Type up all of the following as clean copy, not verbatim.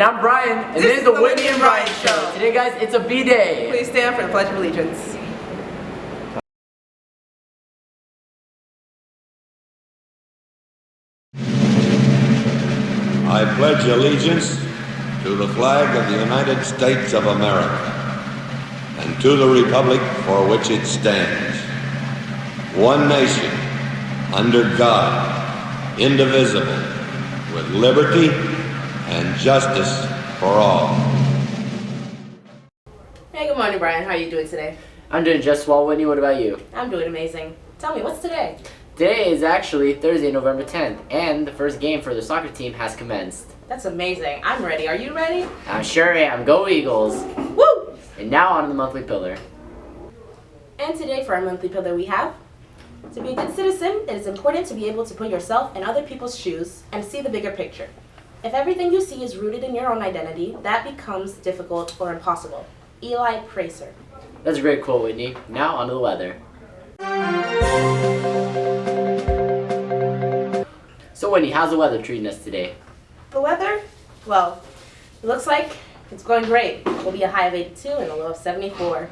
And I'm Brian, and this is the Whitney and Brian Show. Today, guys, it's a B-Day. Please stand for the Pledge of Allegiance. I pledge allegiance to the flag of the United States of America and to the republic for which it stands, one nation, under God, indivisible, with liberty and justice for all. Hey, good morning, Brian. How are you doing today? I'm doing just well, Whitney. What about you? I'm doing amazing. Tell me, what's today? Today is actually Thursday, November 10th, and the first game for the soccer team has commenced. That's amazing. I'm ready. Are you ready? I sure am. Go Eagles! Woo! And now on to the monthly pillar. And today for our monthly pillar we have, to be a good citizen, it is important to be able to put yourself in other people's shoes and see the bigger picture. If everything you see is rooted in your own identity, that becomes difficult or impossible. Eli Pracer. That's a great quote, Whitney. Now on to the weather. So Whitney, how's the weather treating us today? The weather? Well, it looks like it's going great. It will be a high of 82 and a low of 74.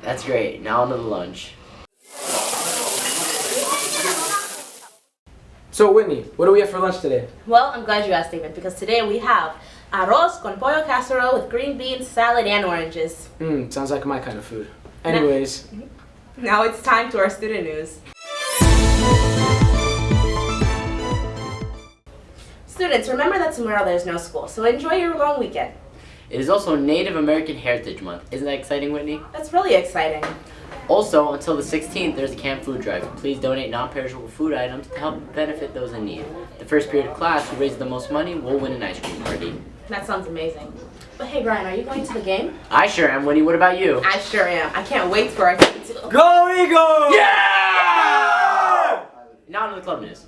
That's great. Now on to the lunch. So Whitney, what do we have for lunch today? Well, I'm glad you asked, David, because today we have arroz con pollo casserole with green beans, salad, and oranges. Sounds like my kind of food. Anyways. Now it's time to our student news. Students, remember that tomorrow there's no school, so enjoy your long weekend. It is also Native American Heritage Month. Isn't that exciting, Whitney? That's really exciting. Also, until the 16th, there's a camp food drive. Please donate non-perishable food items to help benefit those in need. The first period of class who raises the most money will win an ice cream party. That sounds amazing. But hey, Brian, are you going to the game? I sure am, Whitney. What about you? I sure am. I can't wait for our team to... Go Eagles! Yeah! Now on to the club news.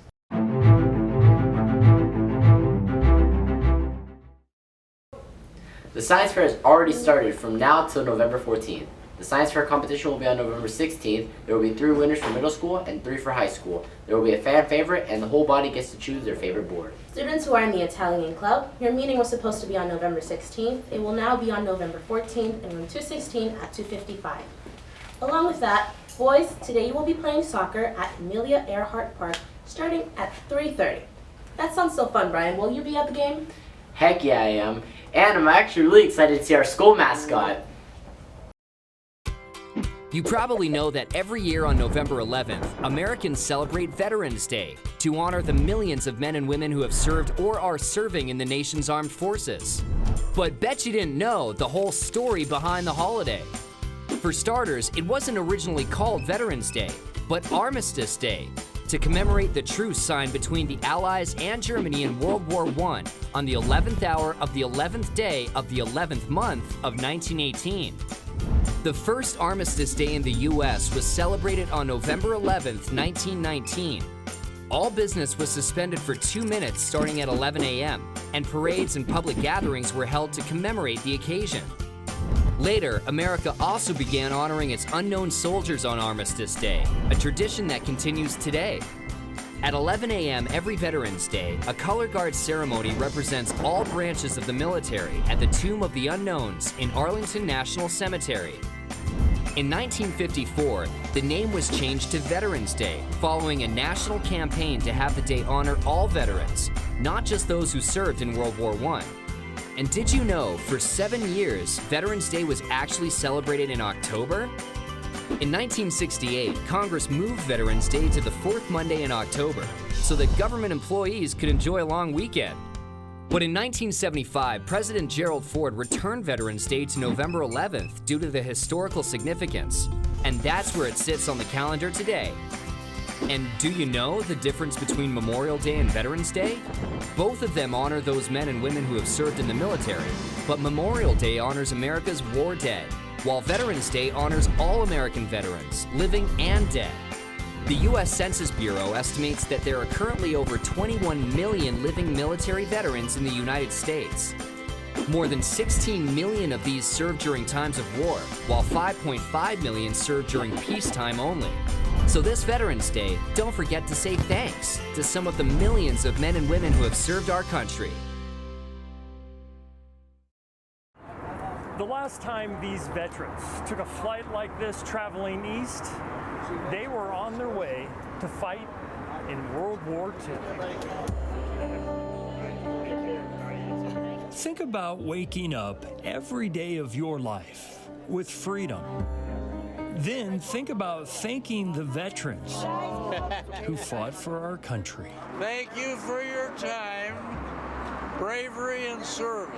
The science fair has already started from now till November 14th. The science fair competition will be on November 16th. There will be 3 winners for middle school and 3 for high school. There will be a fan favorite, and the whole body gets to choose their favorite board. Students who are in the Italian club, your meeting was supposed to be on November 16th. It will now be on November 14th in room 216 at 2:55. Along with that, boys, today you will be playing soccer at Amelia Earhart Park starting at 3:30. That sounds so fun, Brian. Will you be at the game? Heck yeah, I am. And I'm actually really excited to see our school mascot. You probably know that every year on November 11th, Americans celebrate Veterans Day to honor the millions of men and women who have served or are serving in the nation's armed forces. But bet you didn't know the whole story behind the holiday. For starters, it wasn't originally called Veterans Day, but Armistice Day, to commemorate the truce signed between the Allies and Germany in World War I on the 11th hour of the 11th day of the 11th month of 1918. The first Armistice Day in the U.S. was celebrated on November 11th, 1919. All business was suspended for 2 minutes starting at 11 a.m., and parades and public gatherings were held to commemorate the occasion. Later, America also began honoring its unknown soldiers on Armistice Day, a tradition that continues today. At 11 a.m. every Veterans Day, a color guard ceremony represents all branches of the military at the Tomb of the Unknowns in Arlington National Cemetery. In 1954, the name was changed to Veterans Day, following a national campaign to have the day honor all veterans, not just those who served in World War I. And did you know, for 7 years, Veterans Day was actually celebrated in October? In 1968, Congress moved Veterans Day to the 4th Monday in October so that government employees could enjoy a long weekend. But in 1975, President Gerald Ford returned Veterans Day to November 11th due to the historical significance. And that's where it sits on the calendar today. And do you know the difference between Memorial Day and Veterans Day? Both of them honor those men and women who have served in the military, but Memorial Day honors America's war dead, while Veterans Day honors all American veterans, living and dead. The U.S. Census Bureau estimates that there are currently over 21 million living military veterans in the United States. More than 16 million of these served during times of war, while 5.5 million served during peacetime only. So this Veterans Day, don't forget to say thanks to some of the millions of men and women who have served our country. The last time these veterans took a flight like this traveling east, they were on their way to fight in World War II. Think about waking up every day of your life with freedom. Then think about thanking the veterans who fought for our country. Thank you for your time, bravery, and service.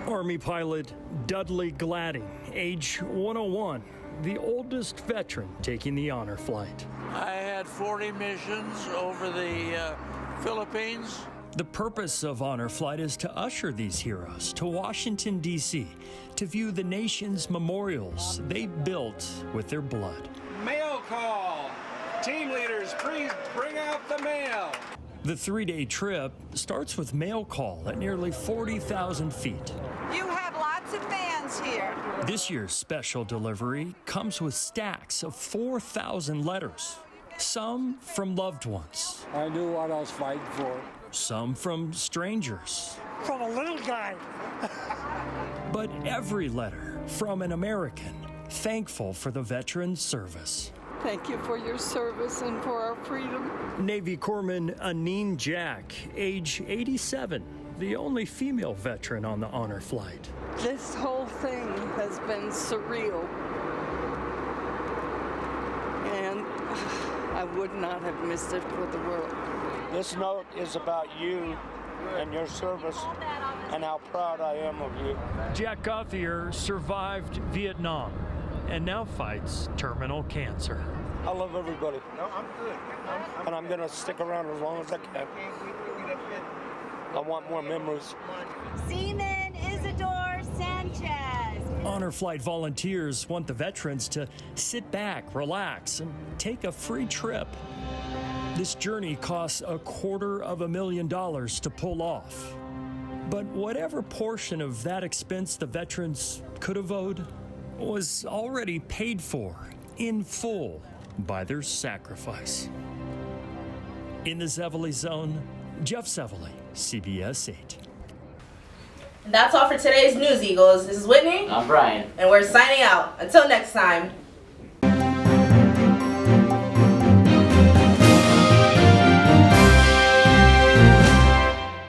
Army pilot Dudley Gladding, age 101, the oldest veteran taking the honor flight. I had 40 missions over the Philippines. The purpose of Honor Flight is to usher these heroes to Washington, D.C., to view the nation's memorials they built with their blood. Mail call. Team leaders, please bring out the mail. The 3-day trip starts with mail call at nearly 40,000 feet. You have lots of fans here. This year's special delivery comes with stacks of 4,000 letters, some from loved ones. I knew what I was fighting for. Some from strangers. From a little guy. But every letter from an American thankful for the veteran's service. Thank you for your service and for our freedom. Navy Corpsman Aneen Jack, age 87, the only female veteran on the honor flight. This whole thing has been surreal. And I would not have missed it for the world. This note is about you and your service and how proud I am of you. Jack Gauthier survived Vietnam and now fights terminal cancer. I love everybody. No, I'm good. And I'm going to stick around as long as I can. I want more memories. Seaman Isidore Sanchez. Honor Flight volunteers want the veterans to sit back, relax, and take a free trip. This journey costs $250,000 to pull off. But whatever portion of that expense the veterans could have owed was already paid for in full by their sacrifice. In the Zevely Zone, Jeff Zevely, CBS 8. And that's all for today's News Eagles. This is Whitney. I'm Brian. And we're signing out. Until next time.